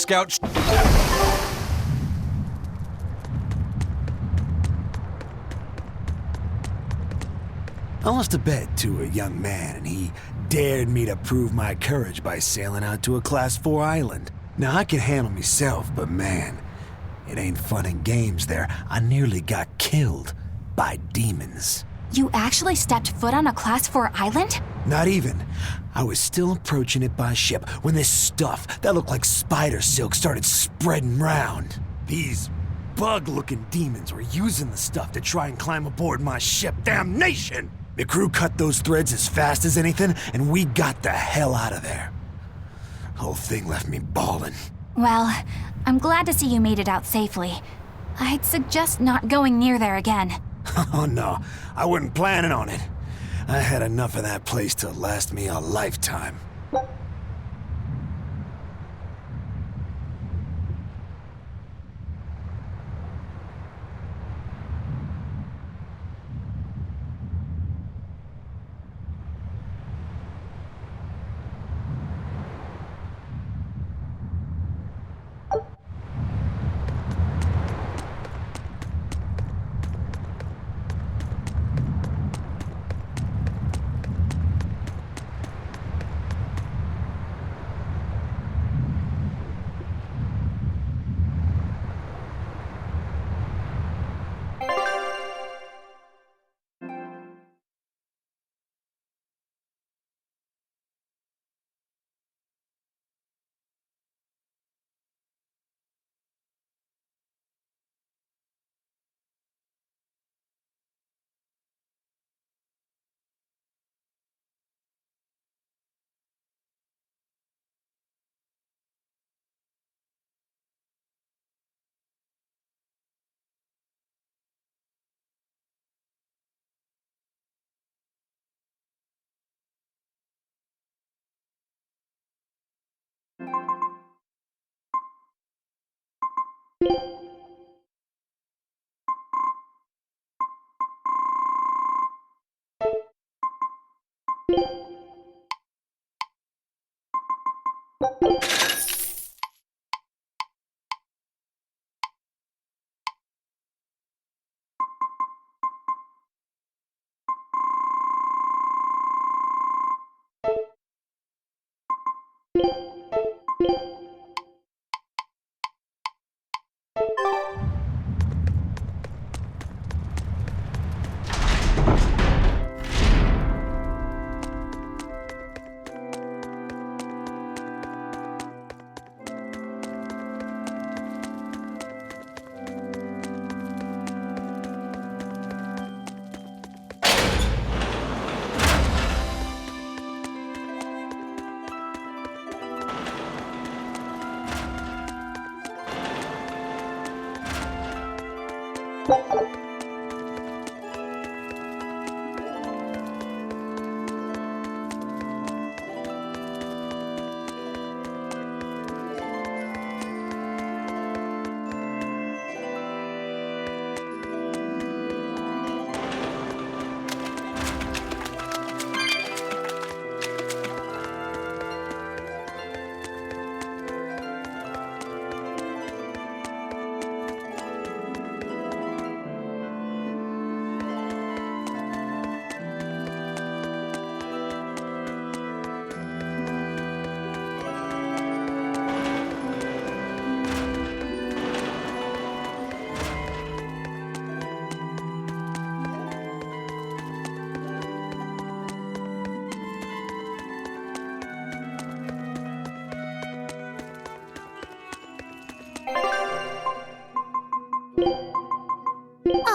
Scout. I lost a bet to a young man, and he dared me to prove my courage by sailing out to a Class 4 island. Now, I can handle myself, but man, it ain't fun and games there. I nearly got killed by demons. You actually stepped foot on a Class 4 island? Not even. I was still approaching it by ship when this stuff that looked like spider silk started spreading round. These bug-looking demons were using the stuff to try and climb aboard my ship. Damnation! The crew cut those threads as fast as anything, and we got the hell out of there. Whole thing left me bawling. Well, I'm glad to see you made it out safely. I'd suggest not going near there again. Oh no, I wasn't planning on it. I had enough of that place to last me a lifetime.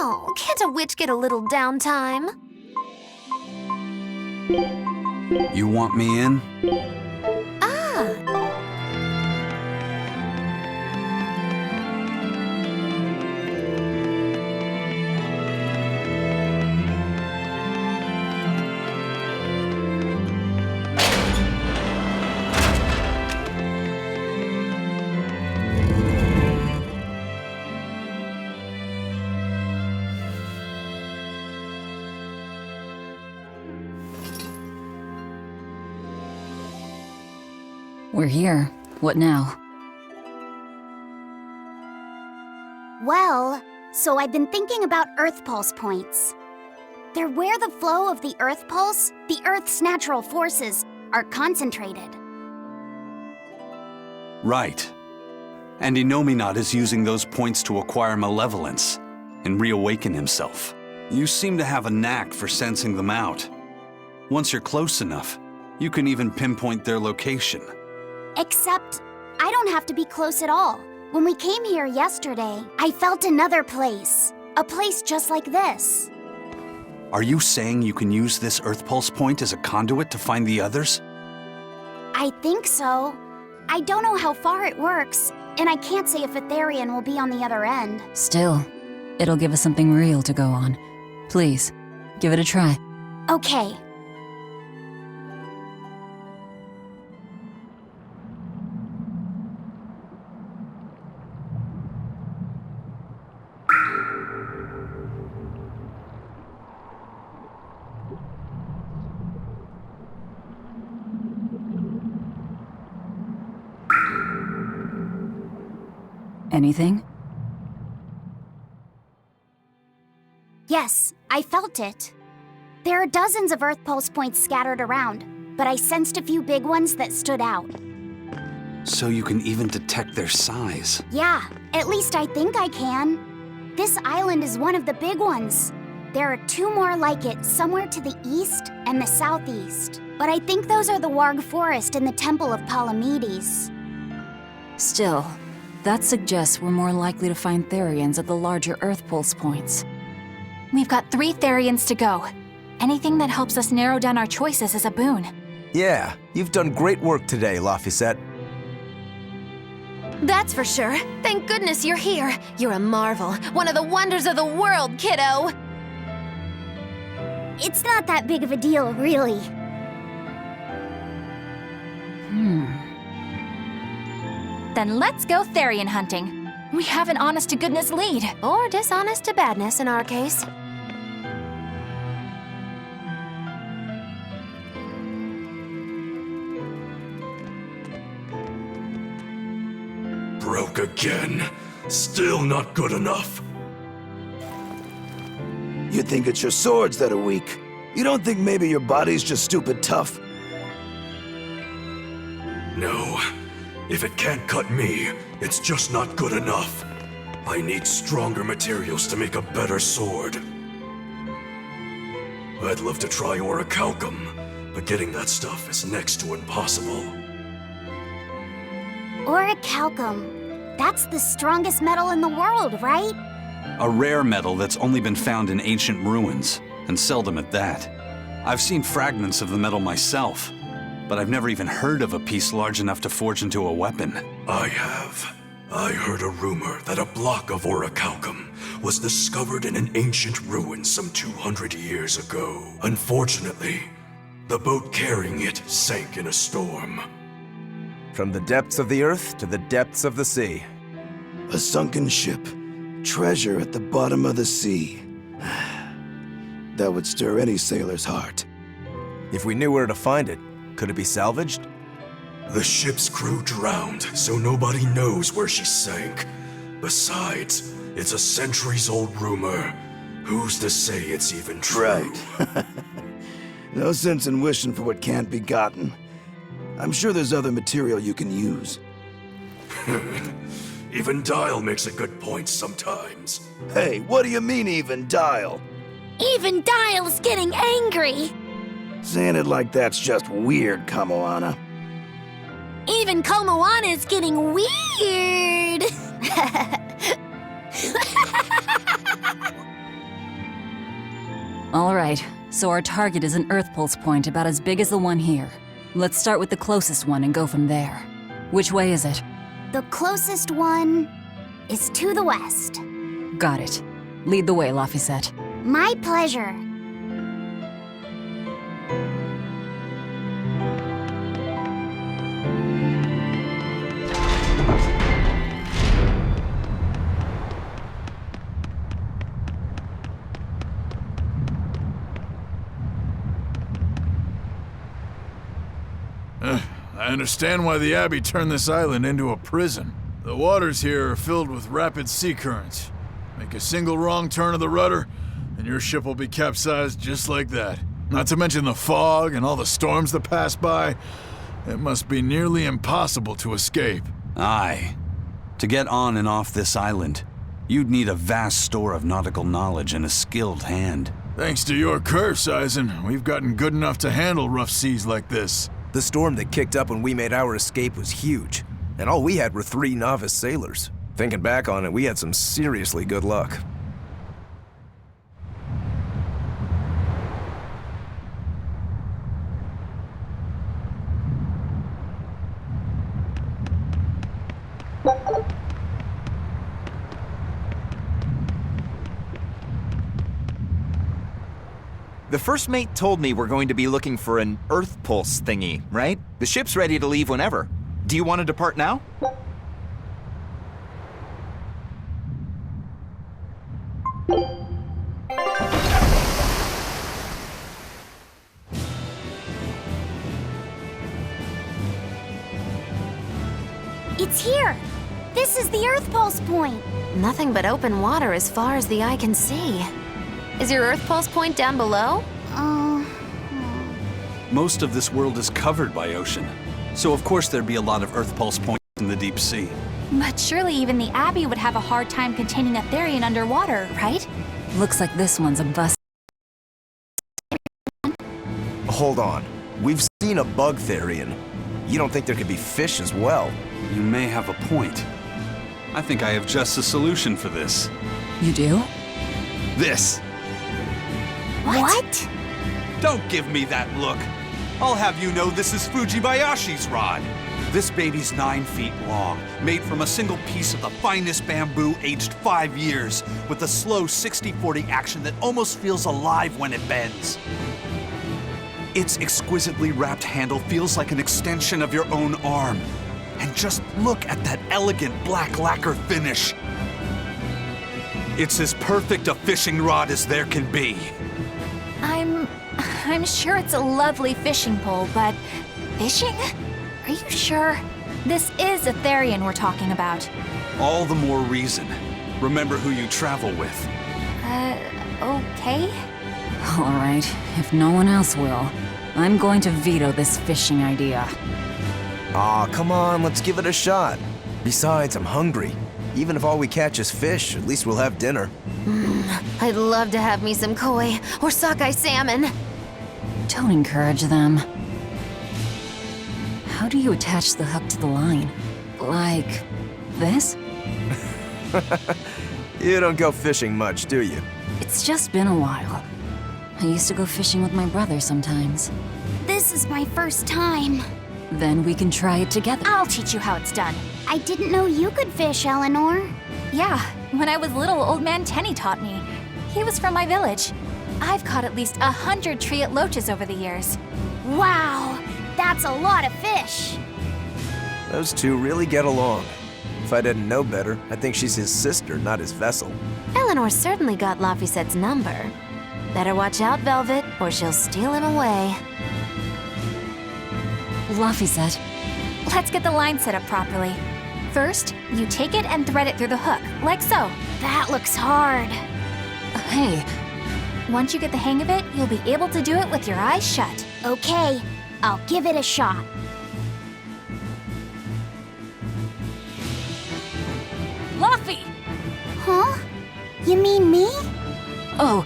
Oh, can't a witch get a little downtime? You want me in? Ah, We're here. What now? Well, so I've been thinking about Earth Pulse points. They're where the flow of the Earth Pulse, the Earth's natural forces, are concentrated. Right. And Innominat is using those points to acquire malevolence and reawaken himself. You seem to have a knack for sensing them out. Once you're close enough, you can even pinpoint their location. Except, I don't have to be close at all. When we came here yesterday, I felt another place. A place just like this. Are you saying you can use this Earth Pulse point as a conduit to find the others? I think so. I don't know how far it works, and I can't say if Etherian will be on the other end. Still, it'll give us something real to go on. Please, give it a try. Okay. Anything? Yes, I felt it. There are dozens of Earth Pulse points scattered around, but I sensed a few big ones that stood out. So you can even detect their size. Yeah, at least I think I can. This island is one of the big ones. There are two more like it somewhere to the east and the southeast. But I think those are the Warg Forest and the Temple of Palamedes. Still, that suggests we're more likely to find Therians at the larger Earth Pulse points. We've got 3 Therians to go. Anything that helps us narrow down our choices is a boon. Yeah, you've done great work today, Laphicet. That's for sure. Thank goodness you're here. You're a marvel. One of the wonders of the world, kiddo. It's not that big of a deal, really. Then let's go Therian hunting. We have an honest-to-goodness lead. Or dishonest to badness in our case. Broke again. Still not good enough. You think it's your swords that are weak. You don't think maybe your body's just stupid tough? No. If it can't cut me, it's just not good enough. I need stronger materials to make a better sword. I'd love to try orichalcum, but getting that stuff is next to impossible. Orichalcum. That's the strongest metal in the world, right? A rare metal that's only been found in ancient ruins, and seldom at that. I've seen fragments of the metal myself, but I've never even heard of a piece large enough to forge into a weapon. I have. I heard a rumor that a block of orichalcum was discovered in an ancient ruin some 200 years ago. Unfortunately, the boat carrying it sank in a storm. From the depths of the earth to the depths of the sea. A sunken ship. Treasure at the bottom of the sea. That would stir any sailor's heart. If we knew where to find it, could it be salvaged? The ship's crew drowned, so nobody knows where she sank. Besides, it's a centuries-old rumor. Who's to say it's even true? Right. No sense in wishing for what can't be gotten. I'm sure there's other material you can use. Even Dial makes a good point sometimes. Hey, what do you mean, even Dial? Even Dial's getting angry! Saying it like that's just weird, Kamoana. Even Komoana's getting weird! All right, so our target is an Earth Pulse point about as big as the one here. Let's start with the closest one and go from there. Which way is it? The closest one is to the west. Got it. Lead the way, Laphicet. My pleasure. I understand why the Abbey turned this island into a prison. The waters here are filled with rapid sea currents. Make a single wrong turn of the rudder, and your ship will be capsized just like that. Not to mention the fog and all the storms that pass by. It must be nearly impossible to escape. Aye. To get on and off this island, you'd need a vast store of nautical knowledge and a skilled hand. Thanks to your curse, Eisen, we've gotten good enough to handle rough seas like this. The storm that kicked up when we made our escape was huge, and all we had were 3 novice sailors. Thinking back on it, we had some seriously good luck. The first mate told me we're going to be looking for an Earth Pulse thingy, right? The ship's ready to leave whenever. Do you want to depart now? It's here! This is the Earth Pulse point! Nothing but open water as far as the eye can see. Is your Earth Pulse point down below? Most of this world is covered by ocean, so of course there'd be a lot of Earth Pulse points in the deep sea. But surely even the Abbey would have a hard time containing a Therian underwater, right? Looks like this one's a bust. Hold on. We've seen a bug Therian. You don't think there could be fish as well? You may have a point. I think I have just a solution for this. You do? This. What? Don't give me that look. I'll have you know this is Fujibayashi's rod. This baby's 9 feet long, made from a single piece of the finest bamboo aged 5 years, with a slow 60-40 action that almost feels alive when it bends. Its exquisitely wrapped handle feels like an extension of your own arm. And just look at that elegant black lacquer finish. It's as perfect a fishing rod as there can be. I'm sure it's a lovely fishing pole, but fishing? Are you sure? This is a Therian we're talking about. All the more reason. Remember who you travel with. Okay? All right, if no one else will, I'm going to veto this fishing idea. Aw, come on, let's give it a shot. Besides, I'm hungry. Even if all we catch is fish, at least we'll have dinner. I'd love to have me some koi or sockeye salmon. Don't encourage them. How do you attach the hook to the line? Like this? You don't go fishing much, do you? It's just been a while. I used to go fishing with my brother sometimes. This is my first time. Then we can try it together. I'll teach you how it's done. I didn't know you could fish, Eleanor. Yeah, when I was little, old man Tenny taught me. He was from my village. I've caught at least 100 triot loaches over the years. Wow, that's a lot of fish. Those two really get along. If I didn't know better, I'd think she's his sister, not his vessel. Eleanor certainly got Laphicet's number. Better watch out, Velvet, or she'll steal him away. Laphicet. Let's get the line set up properly. First, you take it and thread it through the hook, like so. That looks hard. Hey, Once you get the hang of it, you'll be able to do it with your eyes shut. Okay, I'll give it a shot. Laffy! Huh? You mean me? Oh,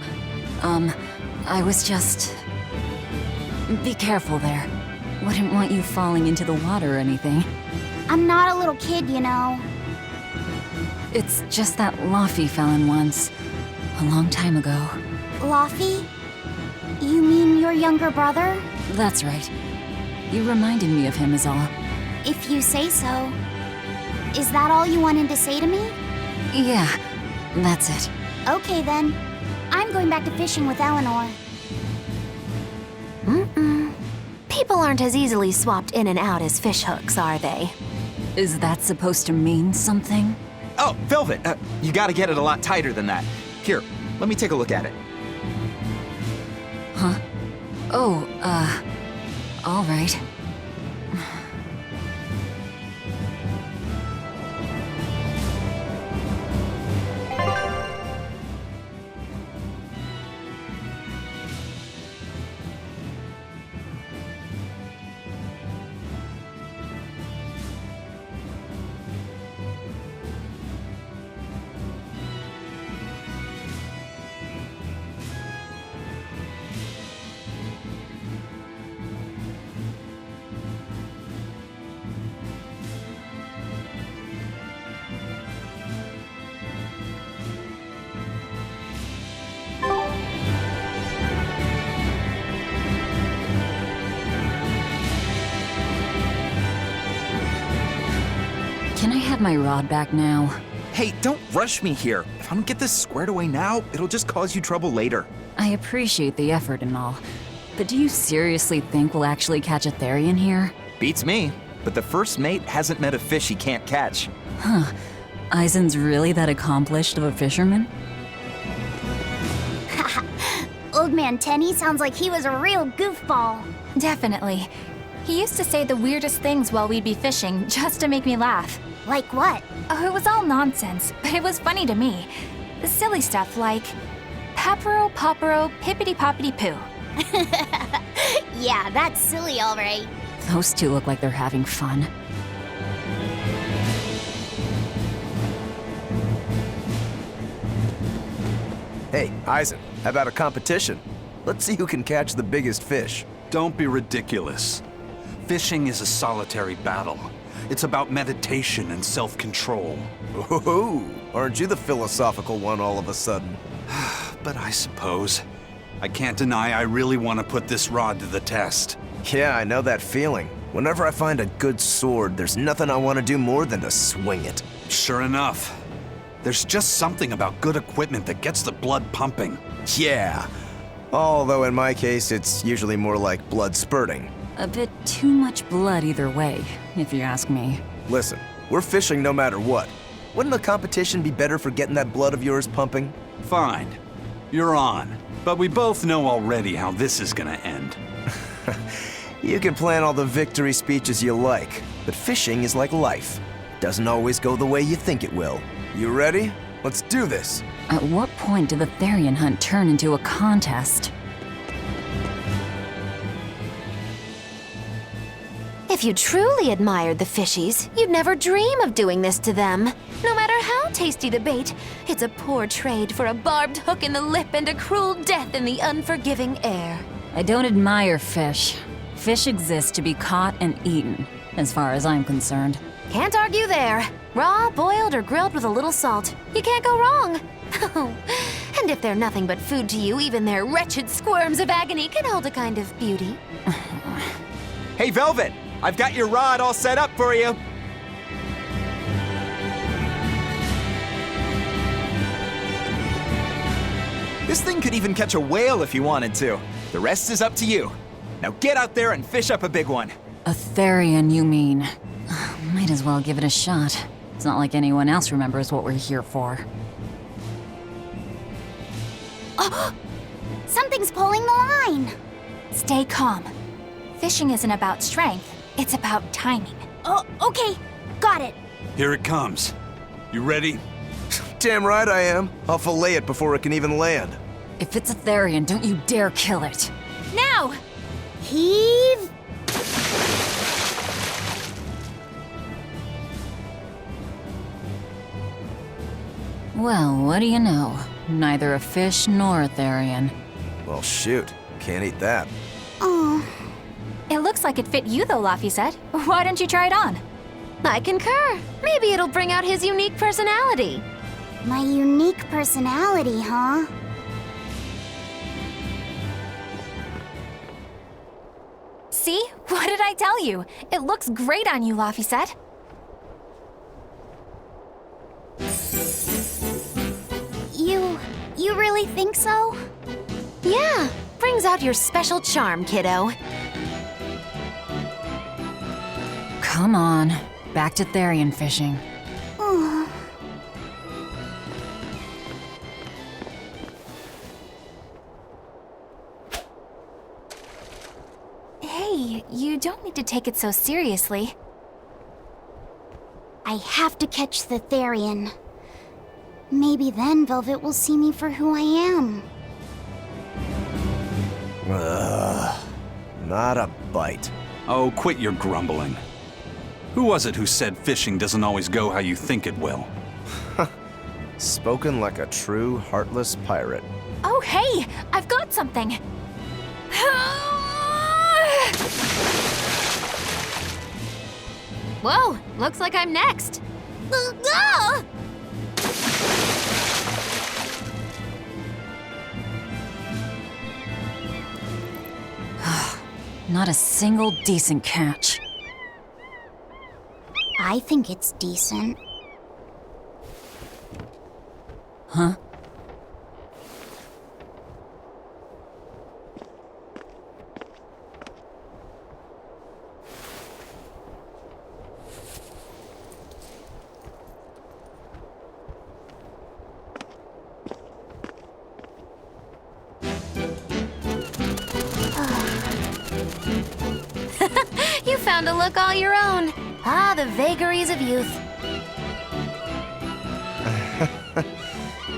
I was just... Be careful there. Wouldn't want you falling into the water or anything. I'm not a little kid, you know. It's just that Laffy fell in once. A long time ago. Laffy? You mean your younger brother? That's right. You reminded me of him is all. If you say so. Is that all you wanted to say to me? Yeah, that's it. Okay then. I'm going back to fishing with Eleanor. People aren't as easily swapped in and out as fishhooks, are they? Is that supposed to mean something? Oh, Velvet, you gotta get it a lot tighter than that. Here, let me take a look at it. Huh? Oh, all right. have my rod back now? Hey, don't rush me here. If I don't get this squared away now, it'll just cause you trouble later. I appreciate the effort and all, but do you seriously think we'll actually catch a Therian here? Beats me, but the first mate hasn't met a fish he can't catch. Huh. Eisen's really that accomplished of a fisherman? Old Man Tenny sounds like he was a real goofball. Definitely. He used to say the weirdest things while we'd be fishing just to make me laugh. Like what? Oh, it was all nonsense, but it was funny to me. The silly stuff like papero, popero, pippity poppity poo. Yeah, that's silly, all right. Those two look like they're having fun. Hey, Eisen, how about a competition? Let's see who can catch the biggest fish. Don't be ridiculous. Fishing is a solitary battle. It's about meditation and self-control. Ooh, aren't you the philosophical one all of a sudden? But I suppose. I can't deny I really want to put this rod to the test. Yeah, I know that feeling. Whenever I find a good sword, there's nothing I want to do more than to swing it. Sure enough. There's just something about good equipment that gets the blood pumping. Yeah. Although in my case, it's usually more like blood spurting. A bit too much blood either way, if you ask me. Listen, we're fishing no matter what. Wouldn't a competition be better for getting that blood of yours pumping? Fine. You're on. But we both know already how this is gonna end. You can plan all the victory speeches you like, but fishing is like life. Doesn't always go the way you think it will. You ready? Let's do this. At what point did the Therian hunt turn into a contest? If you truly admired the fishies, you'd never dream of doing this to them. No matter how tasty the bait, it's a poor trade for a barbed hook in the lip and a cruel death in the unforgiving air. I don't admire fish. Fish exist to be caught and eaten, as far as I'm concerned. Can't argue there. Raw, boiled, or grilled with a little salt. You can't go wrong. And if they're nothing but food to you, even their wretched squirms of agony can hold a kind of beauty. Hey, Velvet! I've got your rod all set up for you. This thing could even catch a whale if you wanted to. The rest is up to you. Now get out there and fish up a big one. A Therian, you mean? Might as well give it a shot. It's not like anyone else remembers what we're here for. Oh! Something's pulling the line! Stay calm. Fishing isn't about strength, it's about timing. Oh, okay. Got it. Here it comes. You ready? Damn right I am. I'll fillet it before it can even land. If it's a Therian, don't you dare kill it. Now! Heave! Well, what do you know? Neither a fish nor a Therian. Well, shoot. Can't eat that. Oh. It looks like it fit you though, Laphicet. Why don't you try it on? I concur. Maybe it'll bring out his unique personality. My unique personality, huh? See? What did I tell you? It looks great on you, Laphicet. You really think so? Yeah, brings out your special charm, kiddo. Come on, back to Therian fishing. Oh. Hey, you don't need to take it so seriously. I have to catch the Therian. Maybe then Velvet will see me for who I am. Not a bite. Oh, quit your grumbling. Who was it who said fishing doesn't always go how you think it will? Spoken like a true, heartless pirate. Oh, hey! I've got something! Whoa, looks like I'm next. Not a single decent catch. I think it's decent. Huh? You found a look all your own. Ah, the vagaries of youth.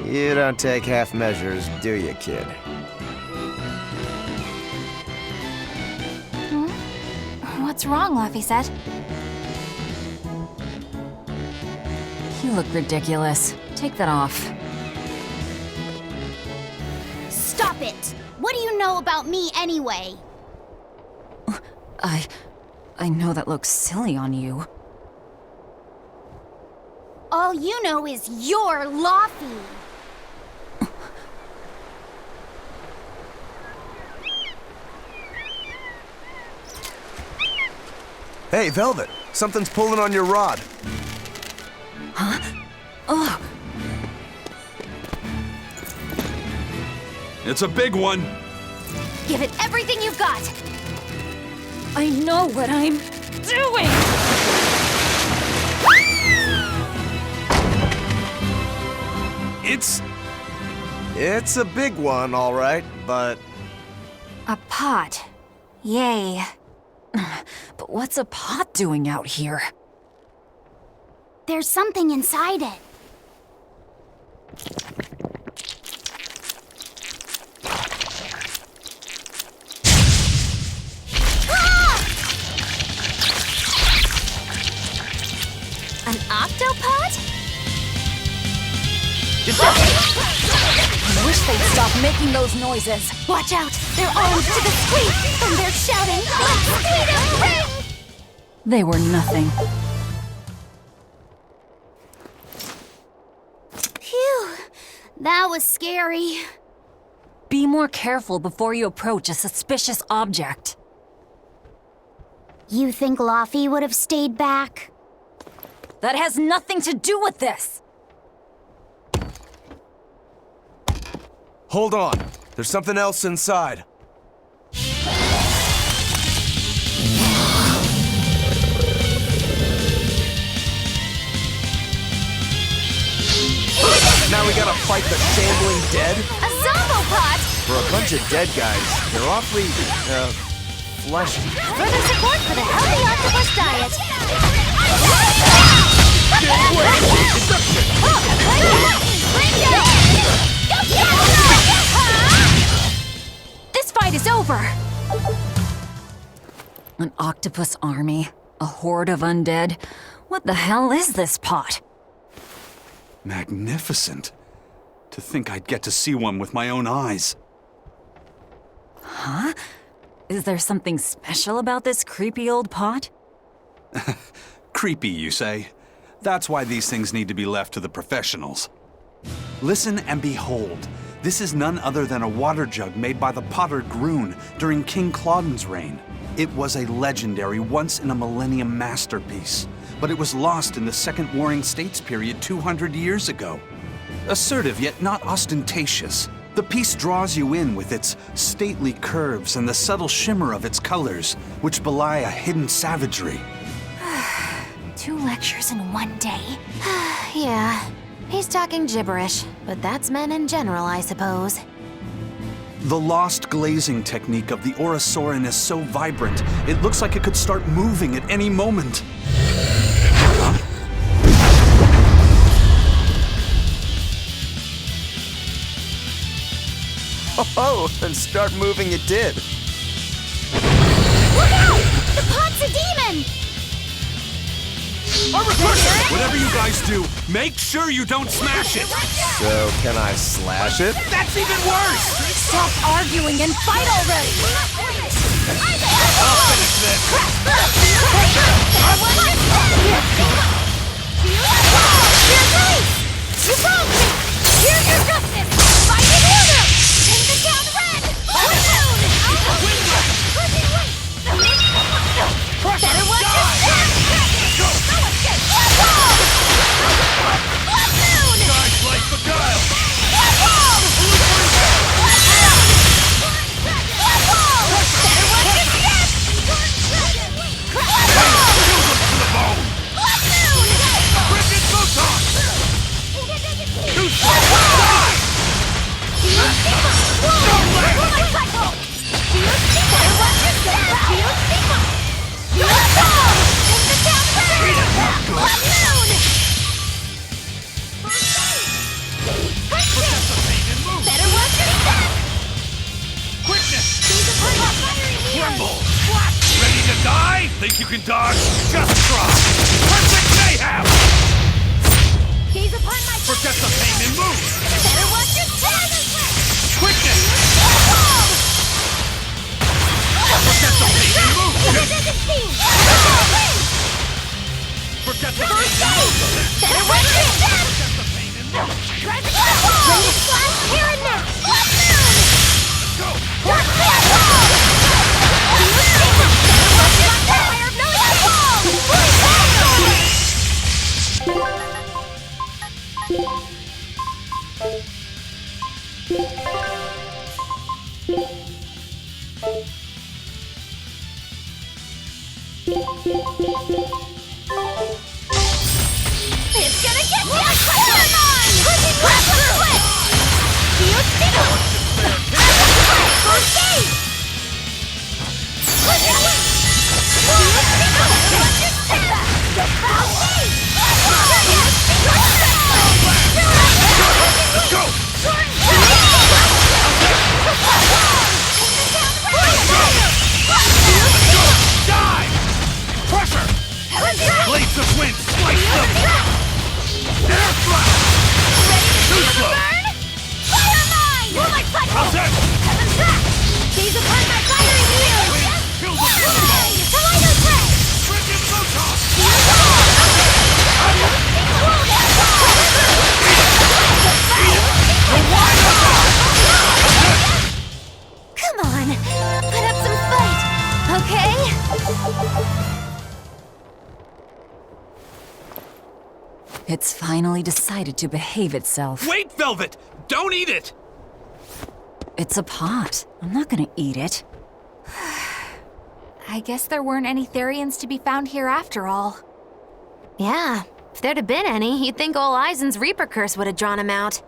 You don't take half measures, do you, kid? What's wrong, Laphicet? You look ridiculous. Take that off. Stop it! What do you know about me anyway? I know that looks silly on you. All you know is you're Laufey. Hey, Velvet, something's pulling on your rod. Huh? Oh, It's a big one. Give it everything you've got. I know what I'm doing! It's a big one, all right, but... A pot. Yay. But what's a pot doing out here? There's something inside it. An octopod? I wish they'd stop making those noises. Watch out! They're armed to the squeak! And they're shouting, "Let's squeak a ring!" They were nothing. Phew! That was scary. Be more careful before you approach a suspicious object. You think Laufey would have stayed back? That has nothing to do with this! Hold on. There's something else inside. Now we gotta fight the shambling dead? A Zombopod! For a bunch of dead guys, they're awfully, fleshy. Further support for the healthy octopus diet. This fight is over! An octopus army? A horde of undead? What the hell is this pot? Magnificent. To think I'd get to see one with my own eyes. Huh? Is there something special about this creepy old pot? Creepy, you say? That's why these things need to be left to the professionals. Listen and behold. This is none other than a water jug made by the potter Groon during King Clauden's reign. It was a legendary, once-in-a-millennium masterpiece, but it was lost in the Second Warring States period 200 years ago. Assertive yet not ostentatious, the piece draws you in with its stately curves and the subtle shimmer of its colors, which belie a hidden savagery. 2 lectures in one day. Yeah, he's talking gibberish, but that's men in general, I suppose. The lost glazing technique of the Orosaurin is so vibrant, it looks like it could start moving at any moment. Oh, and start moving it did. Look out! The pot's a demon! Whatever you guys do, make sure you don't smash it! So, can I slash it? That's even worse! Stop arguing and fight already! I'll finish this! Here's Ice! You broke me! Here's your justice! Fight in order! Take the town red! Platoon! Better watch your step! Platoon! Guys like Beguile! Better watch your step! Quickness! Tremble! Ready to die? Think you can dodge? Just try! Perfect mayhem! He's upon my Forget the pain and move! Better watch your step! Quickness! Forget the pain and move! Forget the pain and move! Better watch your step! Forget the pain and move! Ready to slash here and now! Left moon! Go! Watch your ball! Better watch your step! Fire of no It's gonna get you! Come on! Pushing left quick! You see it! Okay! Push it away! Watch your step! Okay! Let's go! Die! Pressure! Blades of wind slice them! Air thrust! Too slow! Fire mine! You're my touch! How's that? Heaven's back! Gaze upon my fiery wheels! Kill the enemy! Tomato tray! Frigid photon! Come on! Put up some fight! Okay? It's finally decided to behave itself. Wait, Velvet! Don't eat it! It's a pot. I'm not gonna eat it. I guess there weren't any Therians to be found here after all. Yeah, if there'd have been any, you'd think ol' Eisen's Reaper curse would have drawn him out.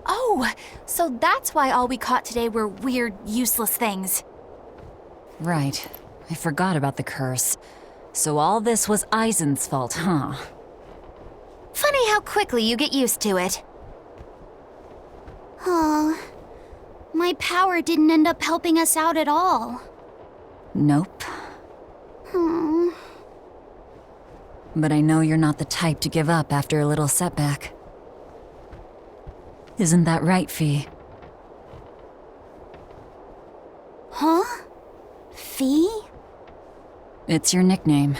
Oh, so that's why all we caught today were weird, useless things. Right. I forgot about the curse. So all this was Eisen's fault, huh? Funny how quickly you get used to it. Oh, my power didn't end up helping us out at all. Nope. But I know you're not the type to give up after a little setback. Isn't that right, Fee? Huh? Fee? It's your nickname.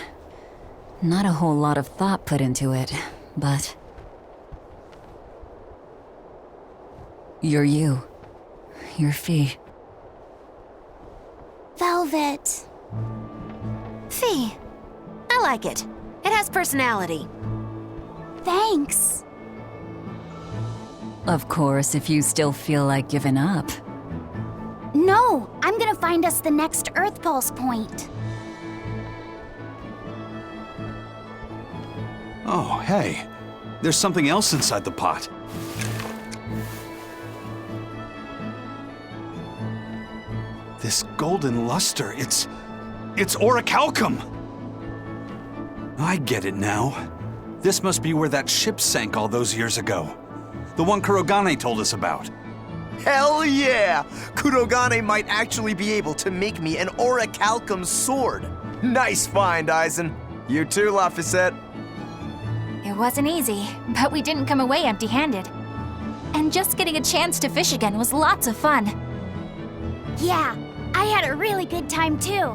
Not a whole lot of thought put into it, but... You're you. You're Fee. Velvet. Fee. I like it. It has personality. Thanks. Of course, if you still feel like giving up. No, I'm gonna find us the next Earth Pulse point. Oh, hey. There's something else inside the pot. This golden luster, it's orichalcum! I get it now. This must be where that ship sank all those years ago. The one Kurogane told us about. Hell yeah! Kurogane might actually be able to make me an orichalcum sword. Nice find, Eisen. You too, Laphicet. It wasn't easy, but we didn't come away empty-handed. And just getting a chance to fish again was lots of fun. Yeah, I had a really good time too.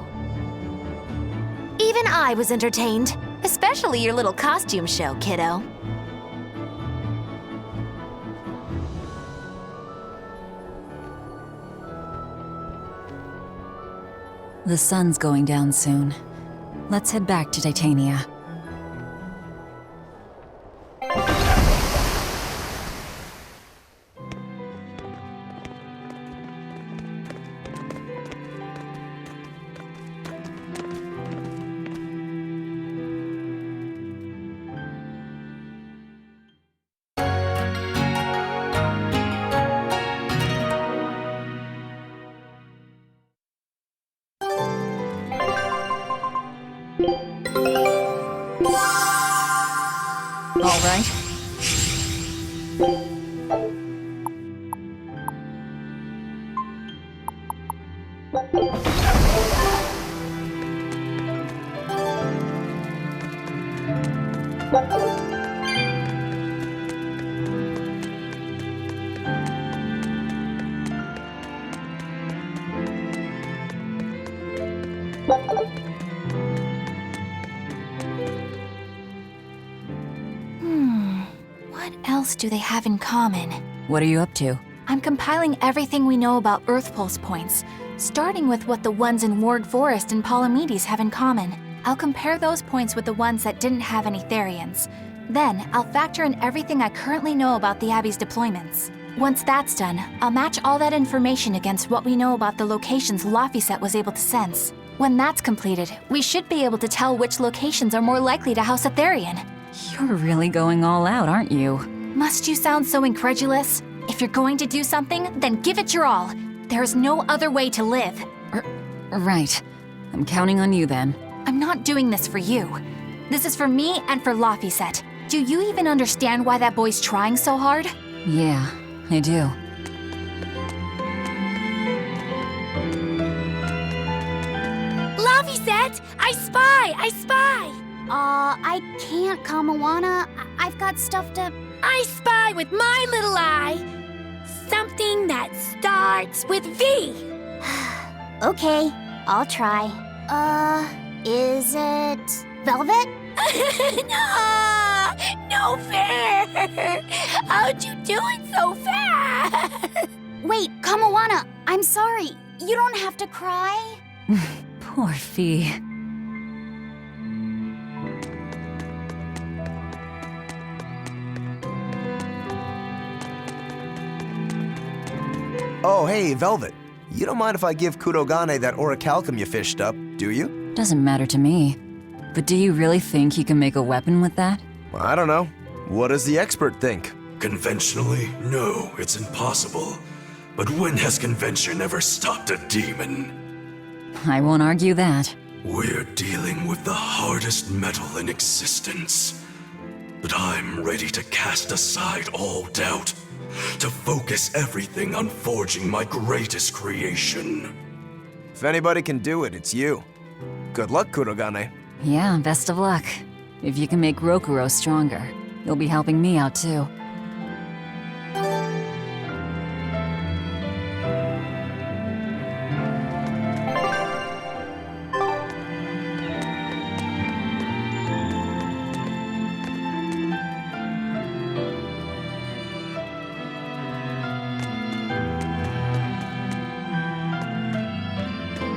Even I was entertained. Especially your little costume show, kiddo. The sun's going down soon. Let's head back to Titania. all right? What else do they have in common? What are you up to? I'm compiling everything we know about Earth Pulse points, starting with what the ones in Warg Forest and Palamedes have in common. I'll compare those points with the ones that didn't have any Therians. Then, I'll factor in everything I currently know about the Abbey's deployments. Once that's done, I'll match all that information against what we know about the locations Laphicet was able to sense. When that's completed, we should be able to tell which locations are more likely to house a Therian. You're really going all out, aren't you? Must you sound so incredulous? If you're going to do something, then give it your all. There is no other way to live. Right. I'm counting on you then. I'm not doing this for you. This is for me and for Laphicet. Do you even understand why that boy's trying so hard? Yeah, I do. Laphicet! I spy! I spy! I can't, Kamawana. I've got stuff to... I spy with my little eye! Something that starts with V! Okay, I'll try. Is it... Velvet? No fair! How'd you do it so fast? Wait, Kamawana, I'm sorry. You don't have to cry. Poor Fee. Oh, hey, Velvet. You don't mind if I give Kurogane that orichalcum you fished up, do you? Doesn't matter to me. But do you really think you can make a weapon with that? Well, I don't know. What does the expert think? Conventionally, no, it's impossible. But when has convention ever stopped a demon? I won't argue that. We're dealing with the hardest metal in existence. But I'm ready to cast aside all doubt, to focus everything on forging my greatest creation. If anybody can do it, it's you. Good luck, Kurogane. Yeah, best of luck. If you can make Rokuro stronger, you'll be helping me out too.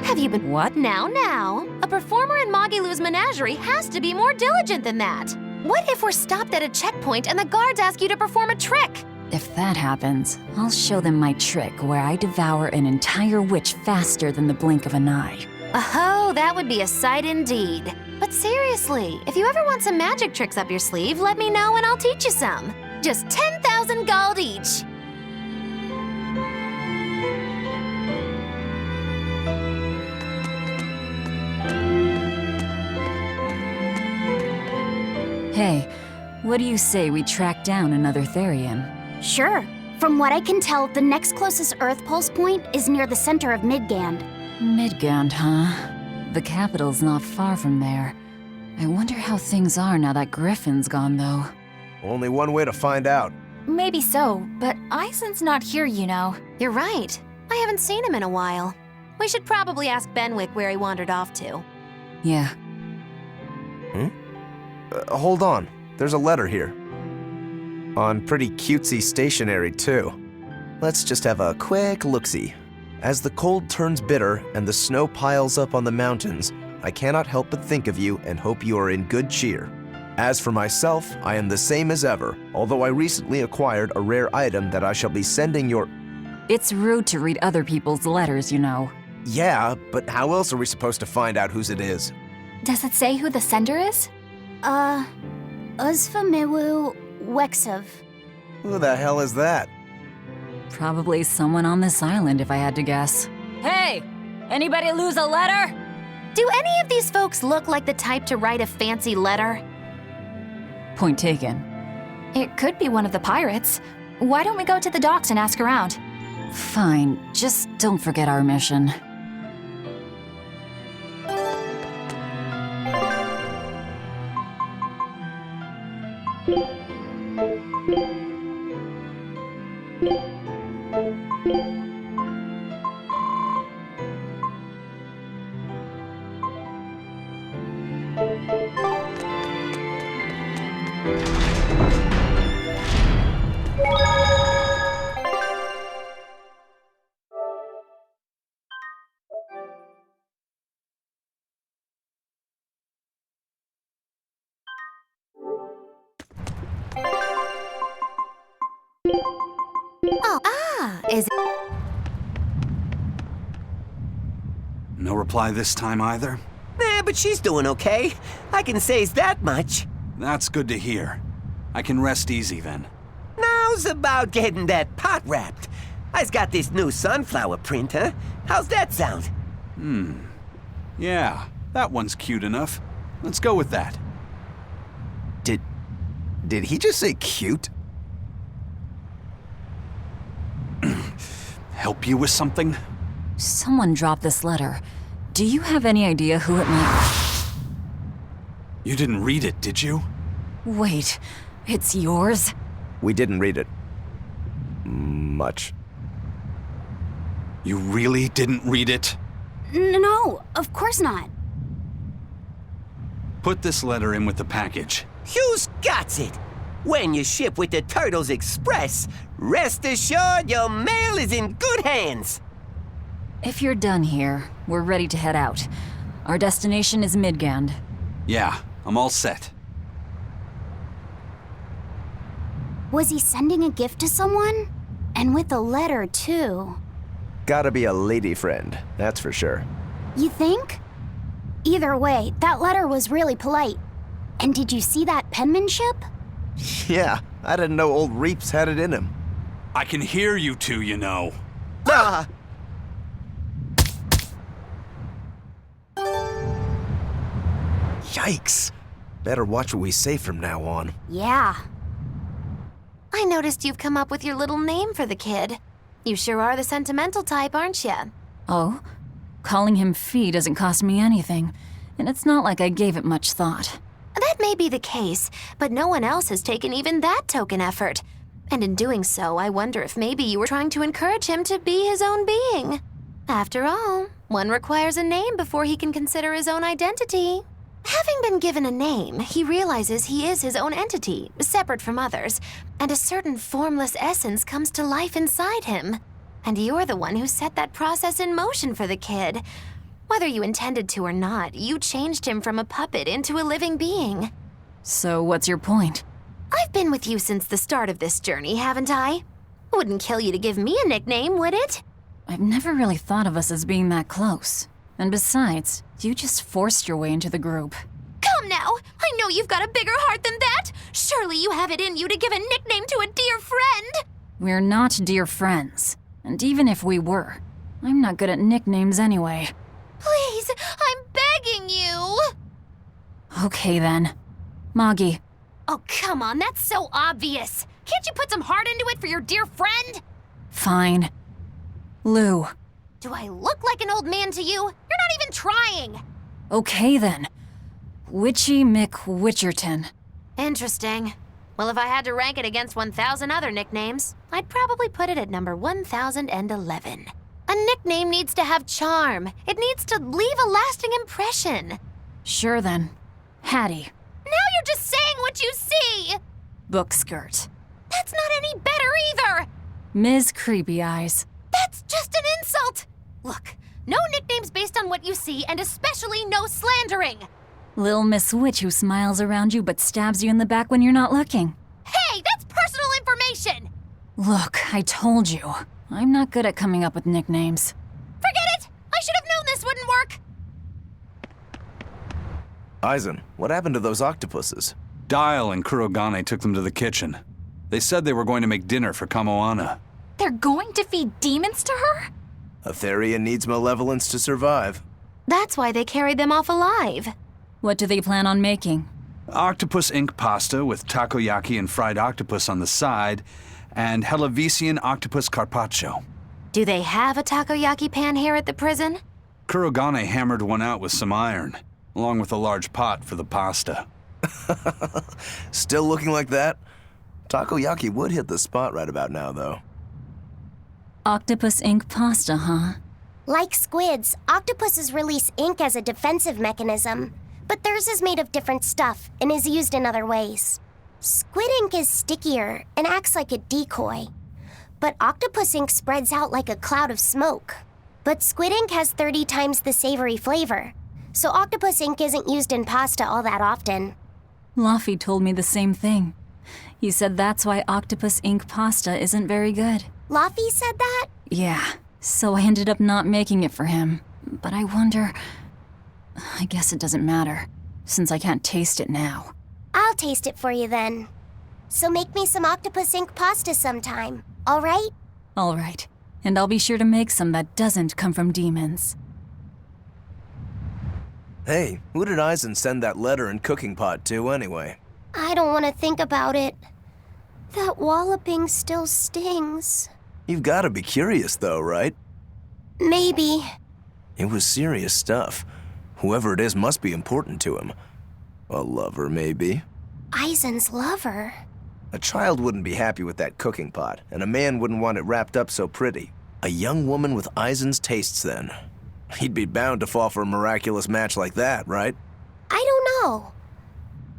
Have you been— What? Now. A performer in Magilou's menagerie has to be more diligent than that. What if we're stopped at a checkpoint and the guards ask you to perform a trick? If that happens, I'll show them my trick where I devour an entire witch faster than the blink of an eye. Oh, that would be a sight indeed. But seriously, if you ever want some magic tricks up your sleeve, let me know and I'll teach you some. Just 10,000 gold each. Hey, what do you say we track down another Therian? Sure. From what I can tell, the next closest Earth Pulse point is near the center of Midgand. Midgand, huh? The capital's not far from there. I wonder how things are now that Griffin's gone, though. Only one way to find out. Maybe so, but Eisen's not here, you know. You're right. I haven't seen him in a while. We should probably ask Benwick where he wandered off to. Yeah. Hold on. There's a letter here. On pretty cutesy stationery, too. Let's just have a quick look-see. As the cold turns bitter and the snow piles up on the mountains, I cannot help but think of you and hope you are in good cheer. As for myself, I am the same as ever, although I recently acquired a rare item that I shall be sending your— It's rude to read other people's letters, you know. Yeah, but how else are we supposed to find out whose it is? Does it say who the sender is? Uzfamiwu Wexov. Who the hell is that? Probably someone on this island, if I had to guess. Hey! Anybody lose a letter? Do any of these folks look like the type to write a fancy letter? Point taken. It could be one of the pirates. Why don't we go to the docks and ask around? Fine, just don't forget our mission. Is it? No reply this time either? Nah, but she's doing okay. I can say's that much. That's good to hear. I can rest easy then. Now's about getting that pot wrapped. I's got this new sunflower print, huh? How's that sound? Yeah, that one's cute enough. Let's go with that. Did he just say cute? Help you with something? Someone dropped this letter. Do you have any idea who it might... You didn't read it, did you? Wait, it's yours? We didn't read it. Much. You really didn't read it? No, of course not. Put this letter in with the package. Who's got it? When you ship with the Turtles Express, rest assured your mail is in good hands. If you're done here, we're ready to head out. Our destination is Midgand. Yeah, I'm all set. Was he sending a gift to someone? And with a letter, too. Gotta be a lady friend, that's for sure. You think? Either way, that letter was really polite. And did you see that penmanship? Yeah, I didn't know old Reeps had it in him. I can hear you two, you know. Ah! Yikes. Better watch what we say from now on. Yeah. I noticed you've come up with your little name for the kid. You sure are the sentimental type, aren't you? Oh? Calling him Fee doesn't cost me anything, and it's not like I gave it much thought. That may be the case, but no one else has taken even that token effort. And in doing so, I wonder if maybe you were trying to encourage him to be his own being. After all, one requires a name before he can consider his own identity. Having been given a name, he realizes he is his own entity, separate from others, and a certain formless essence comes to life inside him. And you're the one who set that process in motion for the kid. Whether you intended to or not, you changed him from a puppet into a living being. So what's your point? I've been with you since the start of this journey, haven't I? Wouldn't kill you to give me a nickname, would it? I've never really thought of us as being that close. And besides, you just forced your way into the group. Come now! I know you've got a bigger heart than that! Surely you have it in you to give a nickname to a dear friend! We're not dear friends. And even if we were, I'm not good at nicknames anyway. Please, I'm begging you! Okay then. Moggy. Oh, come on, that's so obvious! Can't you put some heart into it for your dear friend? Fine. Lou. Do I look like an old man to you? You're not even trying! Okay then. Witchy McWitcherton. Interesting. Well, if I had to rank it against 1,000 other nicknames, I'd probably put it at number 1,011. A nickname needs to have charm. It needs to leave a lasting impression. Sure then. Hattie. Now you're just saying what you see! Bookskirt. That's not any better either! Ms. Creepy Eyes. That's just an insult! Look, no nicknames based on what you see, and especially no slandering! Lil Miss Witch who smiles around you but stabs you in the back when you're not looking. Hey, that's personal information! Look, I told you. I'm not good at coming up with nicknames. Forget it! I should have known this wouldn't work! Aizen, what happened to those octopuses? Dial and Kurogane took them to the kitchen. They said they were going to make dinner for Kamoana. They're going to feed demons to her? Aetherian needs malevolence to survive. That's why they carried them off alive. What do they plan on making? Octopus ink pasta with takoyaki and fried octopus on the side, and Hellavisian octopus carpaccio. Do they have a takoyaki pan here at the prison? Kurogane hammered one out with some iron, along with a large pot for the pasta. Still looking like that? Takoyaki would hit the spot right about now, though. Octopus ink pasta, huh? Like squids, octopuses release ink as a defensive mechanism, but theirs is made of different stuff and is used in other ways. Squid ink is stickier and acts like a decoy, but octopus ink spreads out like a cloud of smoke. But squid ink has 30 times the savory flavor, so octopus ink isn't used in pasta all that often. Laffy told me the same thing. He said that's why octopus ink pasta isn't very good. Laffy said that? Yeah, so I ended up not making it for him. But I wonder... I guess it doesn't matter, since I can't taste it now. I'll taste it for you then. So make me some octopus ink pasta sometime, all right? All right, and I'll be sure to make some that doesn't come from demons. Hey, who did Eisen send that letter and cooking pot to, anyway? I don't want to think about it. That walloping still stings. You've got to be curious, though, right? Maybe. It was serious stuff. Whoever it is must be important to him. A lover, maybe. Eisen's lover? A child wouldn't be happy with that cooking pot, and a man wouldn't want it wrapped up so pretty. A young woman with Eisen's tastes, then. He'd be bound to fall for a miraculous match like that, right? I don't know.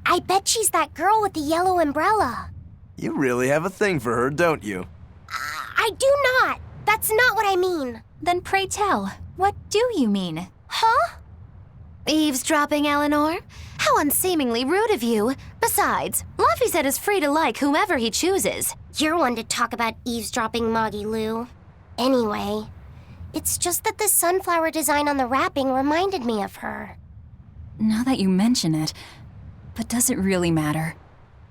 I bet she's that girl with the yellow umbrella. You really have a thing for her, don't you? I do not. That's not what I mean. Then pray tell, what do you mean? Huh? Eavesdropping, Eleanor? How unseemingly rude of you. Besides, Laffy said is free to like whomever he chooses. You're one to talk about eavesdropping, Moggy Lou. Anyway, it's just that the sunflower design on the wrapping reminded me of her. Now that you mention it, but does it really matter?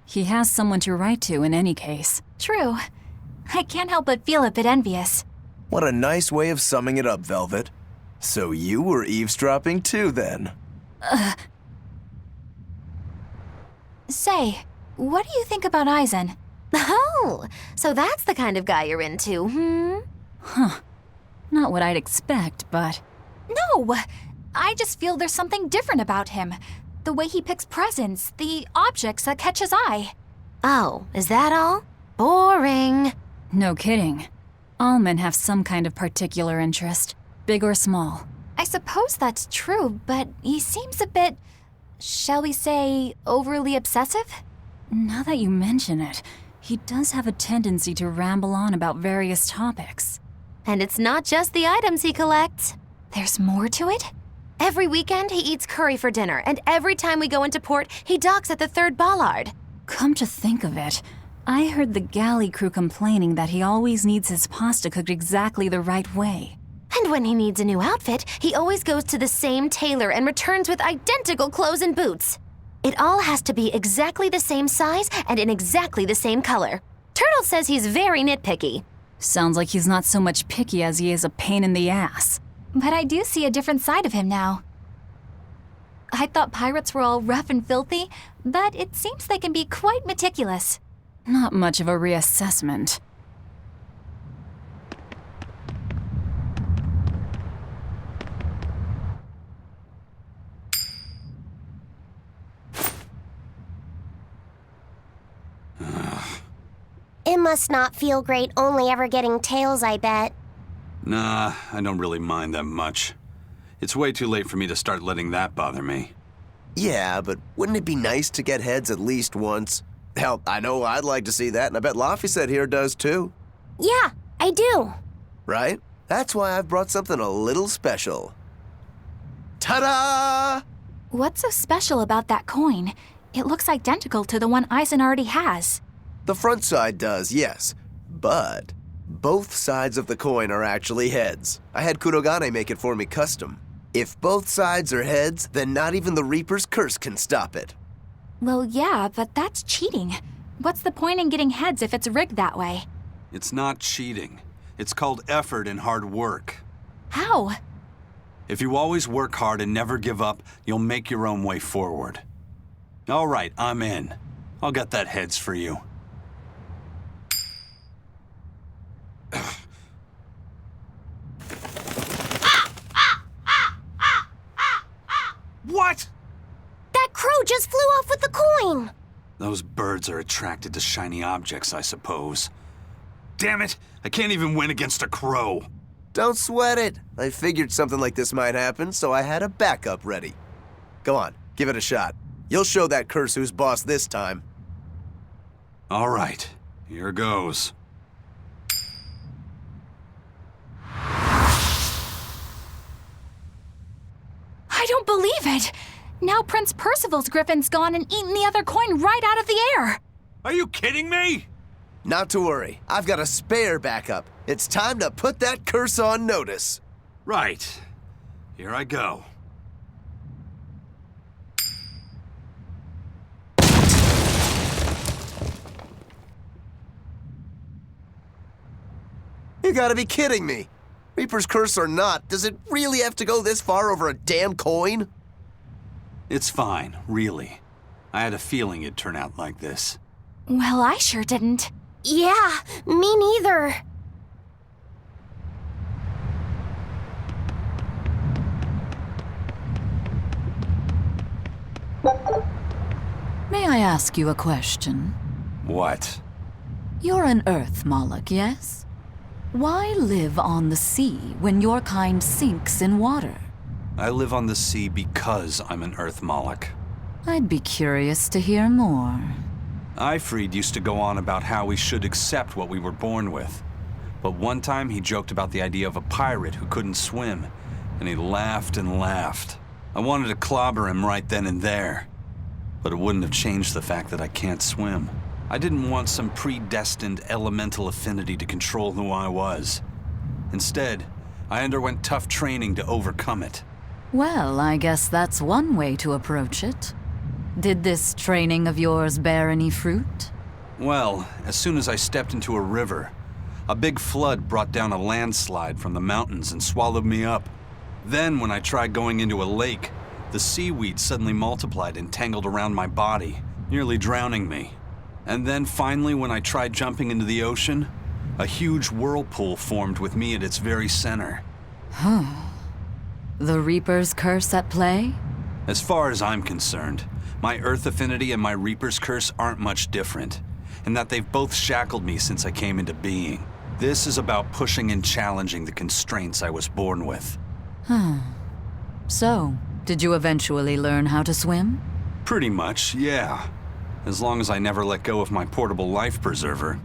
He has someone to write to in any case. True. I can't help but feel a bit envious. What a nice way of summing it up, Velvet. So you were eavesdropping too, then? Say, what do you think about Eisen? Oh, so that's the kind of guy you're into, hmm? Huh. Not what I'd expect, but... No! I just feel there's something different about him. The way he picks presents, the objects that catch his eye. Oh, is that all? Boring. No kidding. All men have some kind of particular interest, big or small. I suppose that's true, but he seems a bit, shall we say, overly obsessive? Now that you mention it, he does have a tendency to ramble on about various topics. And it's not just the items he collects. There's more to it? Every weekend, he eats curry for dinner, and every time we go into port, he docks at the 3rd Ballard. Come to think of it, I heard the galley crew complaining that he always needs his pasta cooked exactly the right way. And when he needs a new outfit, he always goes to the same tailor and returns with identical clothes and boots. It all has to be exactly the same size and in exactly the same color. Turtle says he's very nitpicky. Sounds like he's not so much picky as he is a pain in the ass. But I do see a different side of him now. I thought pirates were all rough and filthy, but it seems they can be quite meticulous. Not much of a reassessment. It must not feel great only ever getting tails, I bet. Nah, I don't really mind that much. It's way too late for me to start letting that bother me. Yeah, but wouldn't it be nice to get heads at least once? Hell, I know I'd like to see that, and I bet Laphicet here does too. Yeah, I do. Right? That's why I've brought something a little special. Ta-da! What's so special about that coin? It looks identical to the one Eisen already has. The front side does, yes. But both sides of the coin are actually heads. I had Kurogane make it for me custom. If both sides are heads, then not even the Reaper's curse can stop it. Well, yeah, but that's cheating. What's the point in getting heads if it's rigged that way? It's not cheating. It's called effort and hard work. How? If you always work hard and never give up, you'll make your own way forward. All right, I'm in. I'll get that heads for you. What? That crow just flew off with the coin! Those birds are attracted to shiny objects, I suppose. Damn it! I can't even win against a crow. Don't sweat it. I figured something like this might happen, so I had a backup ready. Go on, give it a shot. You'll show that curse who's boss this time. All right, here goes. I don't believe it! Now Prince Percival's griffin's gone and eaten the other coin right out of the air! Are you kidding me? Not to worry, I've got a spare backup. It's time to put that curse on notice. Right. Here I go. You gotta be kidding me. Reaper's curse or not, does it really have to go this far over a damn coin? It's fine, really. I had a feeling it'd turn out like this. Well, I sure didn't. Yeah, me neither. May I ask you a question? What? You're an Earth Moloch, yes? Why live on the sea when your kind sinks in water? I live on the sea because I'm an Earth Moloch. I'd be curious to hear more. Ifrid used to go on about how we should accept what we were born with. But one time he joked about the idea of a pirate who couldn't swim, and he laughed and laughed. I wanted to clobber him right then and there, but it wouldn't have changed the fact that I can't swim. I didn't want some predestined elemental affinity to control who I was. Instead, I underwent tough training to overcome it. Well, I guess that's one way to approach it. Did this training of yours bear any fruit? Well, as soon as I stepped into a river, a big flood brought down a landslide from the mountains and swallowed me up. Then, when I tried going into a lake, the seaweed suddenly multiplied and tangled around my body, nearly drowning me. And then finally, when I tried jumping into the ocean, a huge whirlpool formed with me at its very center. Huh. The Reaper's curse at play? As far as I'm concerned, my Earth affinity and my Reaper's curse aren't much different, in that they've both shackled me since I came into being. This is about pushing and challenging the constraints I was born with. So, did you eventually learn how to swim? Pretty much, yeah. As long as I never let go of my portable life preserver.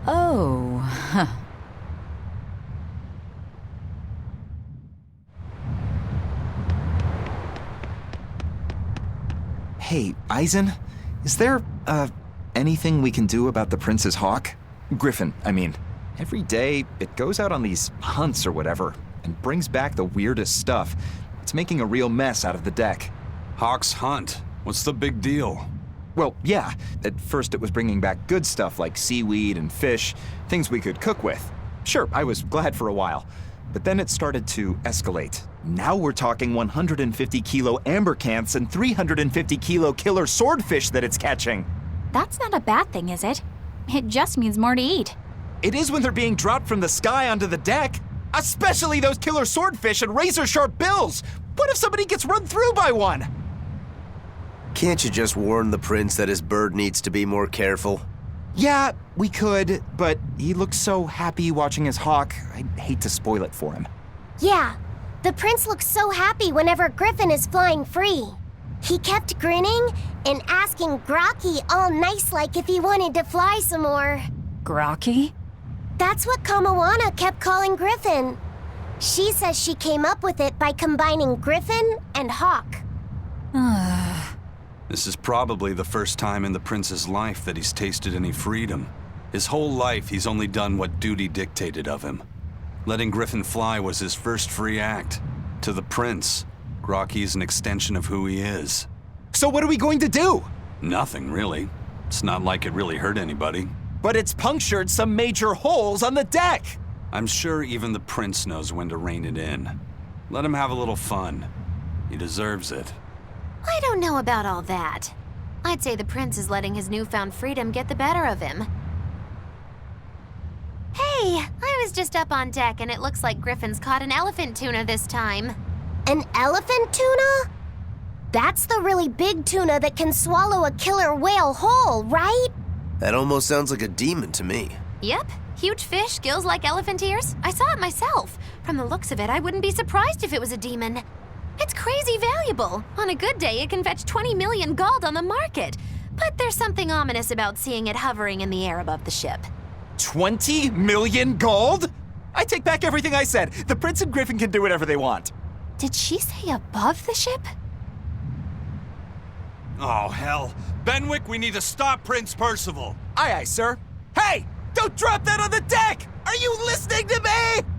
Oh, huh. Hey, Eisen, is there, anything we can do about the Prince's hawk? Griffin, I mean. Every day, it goes out on these hunts or whatever, and brings back the weirdest stuff. It's making a real mess out of the deck. Hawk's hunt? What's the big deal? Well, yeah. At first it was bringing back good stuff like seaweed and fish, things we could cook with. Sure, I was glad for a while. But then it started to escalate. Now we're talking 150 kilo ambercants and 350 kilo killer swordfish that it's catching. That's not a bad thing, is it? It just means more to eat. It is when they're being dropped from the sky onto the deck. Especially those killer swordfish and razor-sharp bills. What if somebody gets run through by one? Can't you just warn the prince that his bird needs to be more careful? Yeah, we could, but he looks so happy watching his hawk, I'd hate to spoil it for him. Yeah, the prince looks so happy whenever Griffin is flying free. He kept grinning and asking Grocky all nice-like if he wanted to fly some more. Grocky? That's what Kamawana kept calling Griffin. She says she came up with it by combining Griffin and Hawk. This is probably the first time in the prince's life that he's tasted any freedom. His whole life, he's only done what duty dictated of him. Letting Griffin fly was his first free act. To the prince, Grocky is an extension of who he is. So what are we going to do? Nothing, really. It's not like it really hurt anybody. But it's punctured some major holes on the deck! I'm sure even the prince knows when to rein it in. Let him have a little fun. He deserves it. I don't know about all that. I'd say the prince is letting his newfound freedom get the better of him. Hey, I was just up on deck and it looks like Griffin's caught an elephant tuna this time. An elephant tuna? That's the really big tuna that can swallow a killer whale whole, right? That almost sounds like a demon to me. Yep, huge fish, gills like elephant ears. I saw it myself. From the looks of it, I wouldn't be surprised if it was a demon. It's crazy valuable. On a good day, it can fetch 20 million gold on the market. But there's something ominous about seeing it hovering in the air above the ship. 20 million gold? I take back everything I said. The Prince and Griffin can do whatever they want. Did she say above the ship? Oh, hell. Benwick, we need to stop Prince Percival. Aye, aye, sir. Hey! Don't drop that on the deck! Are you listening to me?